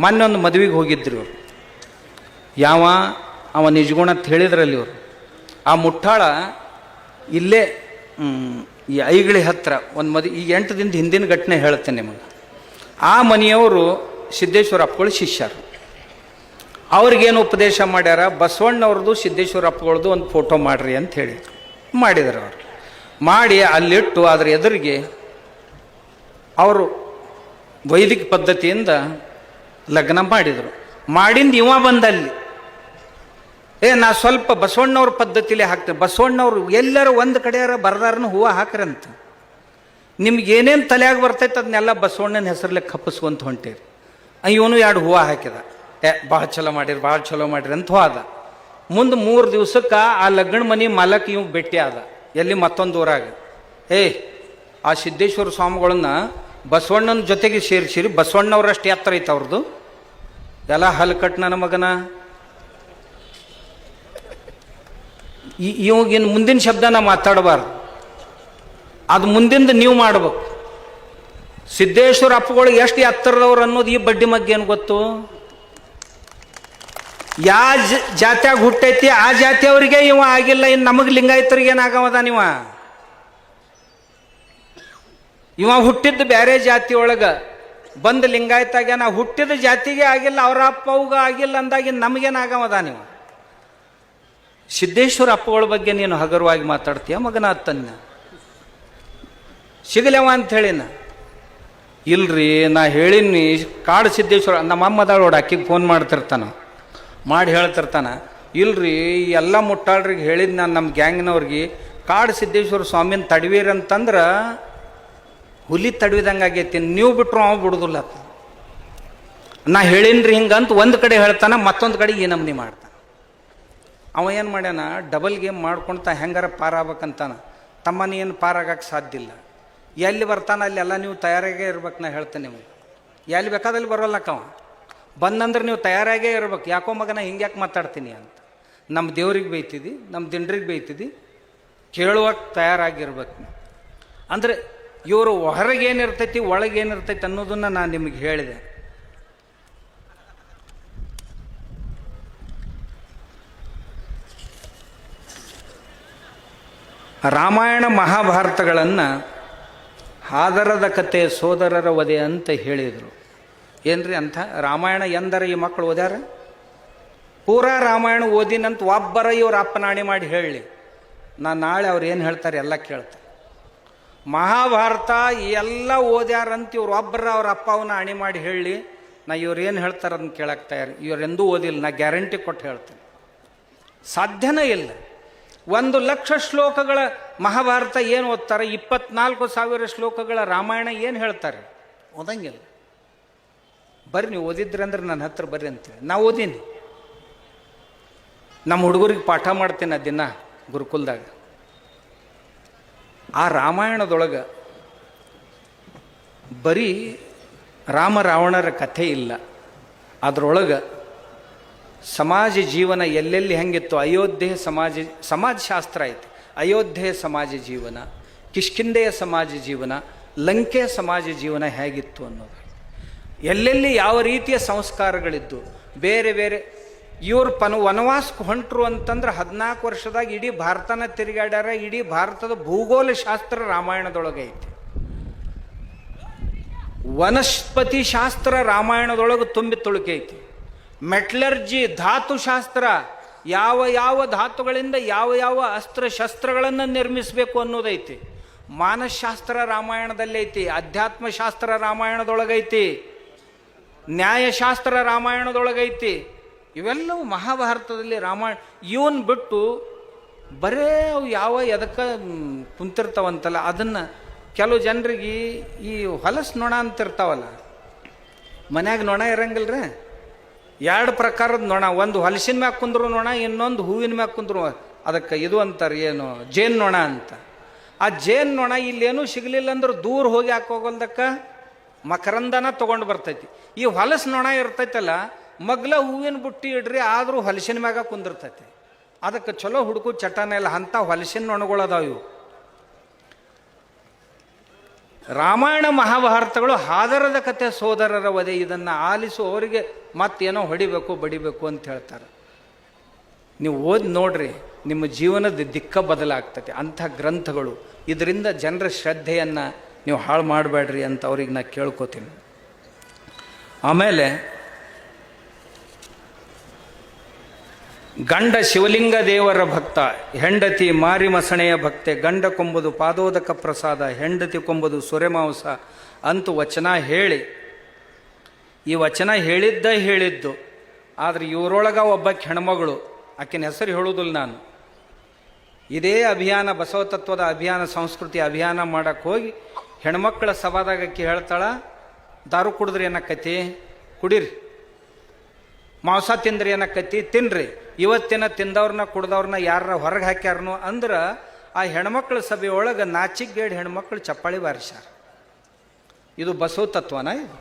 ಮೊನ್ನೆ ಒಂದು ಮದುವೆಗೆ ಹೋಗಿದ್ರು ಇವರು. ಅವ ನಿಜಗುಣ ಅಂತ ಹೇಳಿದ್ರಲ್ಲಿ ಇವರು. ಆ ಮುಟ್ಟಾಳ ಇಲ್ಲೇ ಈ ಐಗಳಿ ಹತ್ರ ಒಂದು ಮದುವೆ, ಈಗ 8 ದಿನದ ಹಿಂದಿನ ಘಟನೆ ಹೇಳ್ತೇನೆ ನಿಮಗೆ. ಆ ಮನೆಯವರು ಸಿದ್ದೇಶ್ವರ ಅಪ್ಪಗಳು ಶಿಷ್ಯರು. ಅವ್ರಿಗೇನು ಉಪದೇಶ ಮಾಡ್ಯಾರ, ಬಸವಣ್ಣವ್ರದ್ದು ಸಿದ್ದೇಶ್ವರ ಅಪ್ಪಗಳದ್ದು ಒಂದು ಫೋಟೋ ಮಾಡ್ರಿ ಅಂತ ಹೇಳಿದ್ರು. ಮಾಡಿದರು. ಅವರು ಮಾಡಿ ಅಲ್ಲಿಟ್ಟು ಅದ್ರ ಎದುರಿಗೆ ಅವರು ವೈದಿಕ ಪದ್ಧತಿಯಿಂದ ಲಗ್ನ ಮಾಡಿದರು. ಮಾಡಿಂದ ಇವ ಬಂದಲ್ಲಿ ನಾ ಸ್ವಲ್ಪ ಬಸವಣ್ಣವ್ರ ಪದ್ಧತಿಲೇ ಹಾಕ್ತೇನೆ. ಬಸವಣ್ಣವ್ರು ಎಲ್ಲರೂ ಒಂದು ಕಡೆಯಾರ ಬರ್ದಾರನು ಹೂವು ಹಾಕ್ರಂತ. ನಿಮ್ಗೆ ಏನೇನು ತಲೆಯಾಗ ಬರ್ತೈತೆ ಅದನ್ನೆಲ್ಲ ಬಸವಣ್ಣನ ಹೆಸರಲ್ಲೇ ಕಪ್ಪಿಸ್ಕೊಂತ ಹೊಂಟೀರಿ. ಇವನು 2 ಹೂವು ಹಾಕಿದ. ಭಾಳ ಚಲೋ ಮಾಡಿರಿ, ಭಾಳ ಚಲೋ ಮಾಡಿರಿ ಅಂತ ಹೋದ. ಮುಂದೆ 3 ದಿವ್ಸಕ್ಕೆ ಆ ಲಗ್ನ ಮನೆ ಮಾಲಕ್ ಇವ್ ಭೇಟಿ ಆದ. ಎಲ್ಲಿ ಮತ್ತೊಂದು ಊರಾಗ. ಆ ಸಿದ್ದೇಶ್ವರ ಸ್ವಾಮಿಗಳನ್ನ ಬಸವಣ್ಣನ ಜೊತೆಗೆ ಸೇರಿಸಿರಿ. ಬಸವಣ್ಣವ್ರಷ್ಟು ಎತ್ತರ ಐತೆ ಅವ್ರದ್ದು. ಎಲ್ಲ ಹಲ್ಕಟ್ ನನ್ನ ಮಗನ. ಇವಾಗಿನ ಮುಂದಿನ ಶಬ್ದ ನಾ ಮಾತಾಡಬಾರ್ದು, ಅದು ಮುಂದಿಂದ ನೀವು ಮಾಡ್ಬೇಕು. ಸಿದ್ದೇಶ್ವರ ಅಪ್ಪಗಳು ಎಷ್ಟು ಎತ್ತರದವ್ರು ಅನ್ನೋದು ಈ ಬಡ್ಡಿ ಮಗ್ಗೆ ಏನು ಗೊತ್ತು? ಯಾವ ಜಾತ್ಯಾಗ ಹುಟ್ಟೈತಿ ಆ ಜಾತಿಯವ್ರಿಗೆ ಇವ ಆಗಿಲ್ಲ. ಇನ್ನು ನಮಗೆ ಲಿಂಗಾಯತರಿಗೆ ಏನಾಗವದ? ಇವ ಹುಟ್ಟಿದ್ದು ಬೇರೆ ಜಾತಿ ಒಳಗೆ ಬಂದು ಲಿಂಗಾಯತಾಗ ನಾ ಹುಟ್ಟಿದ ಜಾತಿಗೆ ಆಗಿಲ್ಲ, ಅವ್ರ ಅಪ್ಪ ಅವ್ಗ ಆಗಿಲ್ಲ ಅಂದಾಗಿ ನಮಗೇನಾಗವದ? ನೀವು ಸಿದ್ದೇಶ್ವರ ಅಪ್ಪಗಳ ಬಗ್ಗೆ ನೀನು ಹಗರವಾಗಿ ಮಾತಾಡ್ತೀಯ ಮಗನ ಅತ್ತನ್ನ ಸಿಗಲವ ಅಂತ ಹೇಳಿನ. ಇಲ್ರಿ ನಾ ಹೇಳಿನಿ ಕಾಡು ಸಿದ್ದೇಶ್ವರ. ನಮ್ಮ ಅಮ್ಮದಾಳ ನೋಡು, ಅಕ್ಕಿಗೆ ಫೋನ್ ಮಾಡ್ತಿರ್ತಾನ, ಮಾಡಿ ಹೇಳ್ತಿರ್ತಾನ. ಇಲ್ರಿ ಎಲ್ಲ ಮುಟ್ಟಾಳ್ರಿಗೆ ಹೇಳಿದ್ ನಾನು ನಮ್ಮ ಗ್ಯಾಂಗ್ನವ್ರಿಗೆ, ಕಾಡು ಸಿದ್ದೇಶ್ವರ ಸ್ವಾಮಿನ ತಡವೀರಂತಂದ್ರೆ ಹುಲಿ ತಡವಿದಂಗೆ ಆಗೈತಿ, ನೀವು ಬಿಟ್ರು ಅವ ಬಿಡುದಿಲ್ಲ. ನಾ ಹೇಳಿನ್ರಿ ಹಿಂಗಂತ ಒಂದು ಕಡೆ ಹೇಳ್ತಾನ, ಮತ್ತೊಂದು ಕಡೆ ಈ ನಮ್ನಿ ಮಾಡ್ತಾನ. ಅವ ಏನು ಮಾಡ್ಯಾನ, ಡಬಲ್ ಗೇಮ್ ಮಾಡ್ಕೊಳ್ತಾ ಹೆಂಗಾರ ಪಾರಾಗಬೇಕಂತಾನ. ತಮ್ಮನಿ ಏನು ಪಾರಾಗಕ್ಕೆ ಸಾಧ್ಯ ಇಲ್ಲ. ಎಲ್ಲಿ ಬರ್ತಾನ ಅಲ್ಲೆಲ್ಲ ನೀವು ತಯಾರಾಗೇ ಇರ್ಬೇಕು. ನಾ ಹೇಳ್ತೇನೆ ನಿಮಗೆ, ಎಲ್ಲಿ ಬೇಕಾದಲ್ಲಿ ಬರೋಲ್ಲಕ್ಕವ. ಬಂದಂದ್ರೆ ನೀವು ತಯಾರಾಗೇ ಇರ್ಬೇಕು. ಯಾಕೋ ಮಗನ ಹಿಂಗ್ಯಾಕೆ ಮಾತಾಡ್ತೀನಿ ಅಂತ. ನಮ್ಮ ದೇವ್ರಿಗೆ ಬೈತಿದ್ದಿ, ನಮ್ಮ ದಿಂಡ್ರಿಗೆ ಬೈತಿದ್ದಿ, ಕೇಳುವಾಗ ತಯಾರಾಗಿರ್ಬೇಕು. ಅಂದರೆ ಇವರು ಹೊರಗೇನಿರ್ತೈತಿ ಒಳಗೇನಿರ್ತೈತಿ ಅನ್ನೋದನ್ನು ನಾನು ನಿಮಗೆ ಹೇಳಿದೆ. ರಾಮಾಯಣ ಮಹಾಭಾರತಗಳನ್ನು ಹಾದರದ ಕತೆ ಸೋದರರ ವಧೆ ಅಂತ ಹೇಳಿದರು. ಏನ್ರಿ ಅಂಥ ರಾಮಾಯಣ ಎಂದರೆ ಈ ಮಕ್ಕಳು ಓದ್ಯಾರ? ಪೂರಾ ರಾಮಾಯಣ ಓದಿನಂತ ಒಬ್ಬರ ಇವ್ರ ಅಪ್ಪನಾಣಿ ಮಾಡಿ ಹೇಳಲಿ, ನಾನು ನಾಳೆ ಅವ್ರು ಏನು ಹೇಳ್ತಾರೆ ಎಲ್ಲ ಕೇಳ್ತಾರೆ. ಮಹಾಭಾರತ ಎಲ್ಲ ಓದ್ಯಾರಂತ ಇವ್ರು ಒಬ್ಬರ ಅವ್ರ ಅಪ್ಪ ಅವನ ಅಣಿ ಮಾಡಿ ಹೇಳಲಿ, ನಾ ಇವ್ರು ಏನು ಹೇಳ್ತಾರೆ ಅದನ್ನ ಕೇಳಕ್ಕೆ ತಯಾರಿ. ಇವರೆಂದೂ ಓದಿಲ್ಲ, ನಾ ಗ್ಯಾರಂಟಿ ಕೊಟ್ಟು ಹೇಳ್ತೇನೆ. ಸಾಧ್ಯನೇ ಇಲ್ಲ. 1,00,000 ಶ್ಲೋಕಗಳ ಮಹಾಭಾರತ ಏನು ಓದ್ತಾರೆ? 24,000 ಶ್ಲೋಕಗಳ ರಾಮಾಯಣ ಏನು ಹೇಳ್ತಾರೆ? ಓದಂಗಿಲ್ಲ. ಬರ್ರಿ ನೀವು ಓದಿದ್ರಿ ಅಂದ್ರೆ ನನ್ನ ಹತ್ರ ಬರ್ರಿ ಅಂತೇಳಿ ನಾ ಓದೀನಿ. ನಮ್ಮ ಹುಡುಗರಿಗೆ ಪಾಠ ಮಾಡ್ತೇನೆ ದಿನ ಗುರುಕುಲದಾಗ. ಆ ರಾಮಾಯಣದೊಳಗೆ ಬರೀ ರಾಮ ರಾವಣರ ಕಥೆ ಇಲ್ಲ, ಅದರೊಳಗೆ ಸಮಾಜ ಜೀವನ ಎಲ್ಲೆಲ್ಲಿ ಹೆಂಗಿತ್ತು. ಅಯೋಧ್ಯೆ ಸಮಾಜಶಾಸ್ತ್ರ ಐತಿ. ಅಯೋಧ್ಯೆಯ ಸಮಾಜ ಜೀವನ, ಕಿಷ್ಕಿಂಧೆಯ ಸಮಾಜ ಜೀವನ, ಲಂಕೆಯ ಸಮಾಜ ಜೀವನ ಹೇಗಿತ್ತು ಅನ್ನೋದು, ಎಲ್ಲೆಲ್ಲಿ ಯಾವ ರೀತಿಯ ಸಂಸ್ಕಾರಗಳಿದ್ದು. ಬೇರೆ ಬೇರೆ ಇವ್ರು ವನವಾಸಕ್ಕೆ ಹೊಂಟರು ಅಂತಂದ್ರೆ 14 ವರ್ಷದಾಗ ಇಡೀ ಭಾರತನ ತಿರುಗಾಡ್ಯಾರ. ಇಡೀ ಭಾರತದ ಭೂಗೋಳ ಶಾಸ್ತ್ರ ರಾಮಾಯಣದೊಳಗೆ ಐತಿ. ವನಸ್ಪತಿ ಶಾಸ್ತ್ರ ರಾಮಾಯಣದೊಳಗೆ ತುಂಬಿ ತುಳುಕೈತಿ. ಮೆಟ್ಲರ್ಜಿ ಧಾತುಶಾಸ್ತ್ರ, ಯಾವ ಯಾವ ಧಾತುಗಳಿಂದ ಯಾವ ಯಾವ ಅಸ್ತ್ರ ಶಸ್ತ್ರಗಳನ್ನು ನಿರ್ಮಿಸಬೇಕು ಅನ್ನೋದೈತಿ. ಮಾನಸಶಾಸ್ತ್ರ ರಾಮಾಯಣದಲ್ಲೈತಿ. ಅಧ್ಯಾತ್ಮಶಾಸ್ತ್ರ ರಾಮಾಯಣದೊಳಗೈತಿ. ನ್ಯಾಯಶಾಸ್ತ್ರ ರಾಮಾಯಣದೊಳಗೈತಿ. ಇವೆಲ್ಲವೂ ಮಹಾಭಾರತದಲ್ಲಿ ರಾಮಾಯಣ. ಇವನ್ ಬಿಟ್ಟು ಬರೇ ಅವು ಯಾವ ಎದಕ್ಕೆ ಕುಂತಿರ್ತಾವಂತಲ್ಲ, ಅದನ್ನು ಕೆಲವು ಜನರಿಗೆ ಈ ಹೊಲಸು ನೊಣ ಅಂತಿರ್ತಾವಲ್ಲ, ಮನ್ಯಾಗ ನೊಣ ಇರಂಗಿಲ್ರಿ. 2 ಪ್ರಕಾರದ ನೊಣ, ಒಂದು ಹೊಲಸಿನ ಮ್ಯಾಗ ಕುಂದ್ರು ನೊಣ, ಇನ್ನೊಂದು ಹೂವಿನ ಮ್ಯಾಗ ಕುಂದ್ರು ಅದಕ್ಕೆ ಇದು ಅಂತಾರೆ ಏನು ಜೇನು ನೊಣ ಅಂತ. ಆ ಜೇನು ನೊಣ ಇಲ್ಲೇನೂ ಸಿಗಲಿಲ್ಲ ಅಂದ್ರೆ ದೂರ ಹೋಗಿ ಹಾಕೋಗಲ್ದಕ್ಕೆ ಮಕರಂದನ ತೊಗೊಂಡು ಬರ್ತೈತಿ. ಈ ಹೊಲಸು ನೊಣ ಇರ್ತೈತಲ್ಲ, ಮಗ್ಲ ಹೂವಿನ ಬುಟ್ಟಿ ಇಡ್ರಿ ಆದರೂ ಹೊಲಸಿನ ಮ್ಯಾಗ ಕುಂದಿರ್ತೈತಿ. ಅದಕ್ಕೆ ಚಲೋ ಹುಡುಕು ಚಟನ ಇಲ್ಲ. ಅಂಥ ಹೊಲಸಿನ ನೊಣಗಳು ಅದಾವ ಇವು. ರಾಮಾಯಣ ಮಹಾಭಾರತಗಳು ಹಾದರದ ಕಥೆ ಸೋದರರ ವಧೆ, ಇದನ್ನು ಆಲಿಸುವವರಿಗೆ ಮತ್ತೇನೋ ಹೊಡಿಬೇಕು ಬಡಿಬೇಕು ಅಂತ ಹೇಳ್ತಾರೆ. ನೀವು ಓದಿ ನೋಡ್ರಿ, ನಿಮ್ಮ ಜೀವನದ ದಿಕ್ಕ ಬದಲಾಗ್ತದೆ ಅಂಥ ಗ್ರಂಥಗಳು. ಇದರಿಂದ ಜನರ ಶ್ರದ್ಧೆಯನ್ನು ನೀವು ಹಾಳು ಮಾಡಬೇಡ್ರಿ ಅಂತ ಅವ್ರಿಗೆ ನಾ ಕೇಳ್ಕೊತೀನಿ. ಆಮೇಲೆ ಗಂಡ ಶಿವಲಿಂಗ ದೇವರ ಭಕ್ತ, ಹೆಂಡತಿ ಮಾರಿ ಮಸಣೆಯ ಭಕ್ತೆ, ಗಂಡ ಕೊಂಬುದು ಪಾದೋದಕ ಪ್ರಸಾದ, ಹೆಂಡತಿ ಕೊಂಬುದು ಸುರೆಮಾಂಸ ಅಂತೂ ವಚನ ಹೇಳಿ, ಈ ವಚನ ಹೇಳಿದ್ದು. ಆದರೆ ಇವರೊಳಗ ಒಬ್ಬಕ್ಕೆ ಹೆಣ್ಮಗಳು, ಆಕಿನ ಹೆಸರು ಹೇಳುವುದಿಲ್ಲ ನಾನು. ಇದೇ ಅಭಿಯಾನ, ಬಸವ ತತ್ವದ ಅಭಿಯಾನ, ಸಂಸ್ಕೃತಿ ಅಭಿಯಾನ ಮಾಡಕ್ಕೆ ಹೋಗಿ ಹೆಣ್ಮಕ್ಳ ಸಭಾದಾಗ ಆಕಿ ಹೇಳ್ತಾಳ, ದಾರು ಕುಡಿದ್ರಿ ಏನಕ್ಕತಿ, ಕುಡೀರಿ. ಮಾಂಸ ತಿಂದ್ರಿ ಏನಕ್ಕತಿ, ತಿನ್ರಿ. ಇವತ್ತಿನ ತಿಂದವ್ರನ್ನ ಕುಡ್ದವ್ರನ್ನ ಯಾರ ಹೊರಗೆ ಹಾಕ್ಯಾರನು ಅಂದ್ರೆ ಆ ಹೆಣ್ಮಕ್ಳ ಸಭೆಯೊಳಗೆ ನಾಚಿಗೇಡ್ ಹೆಣ್ಮಕ್ಳು ಚಪ್ಪಾಳಿ ಬಾರಿಸ್ಯಾರ. ಇದು ಬಸವ ತತ್ವನ ಇದು?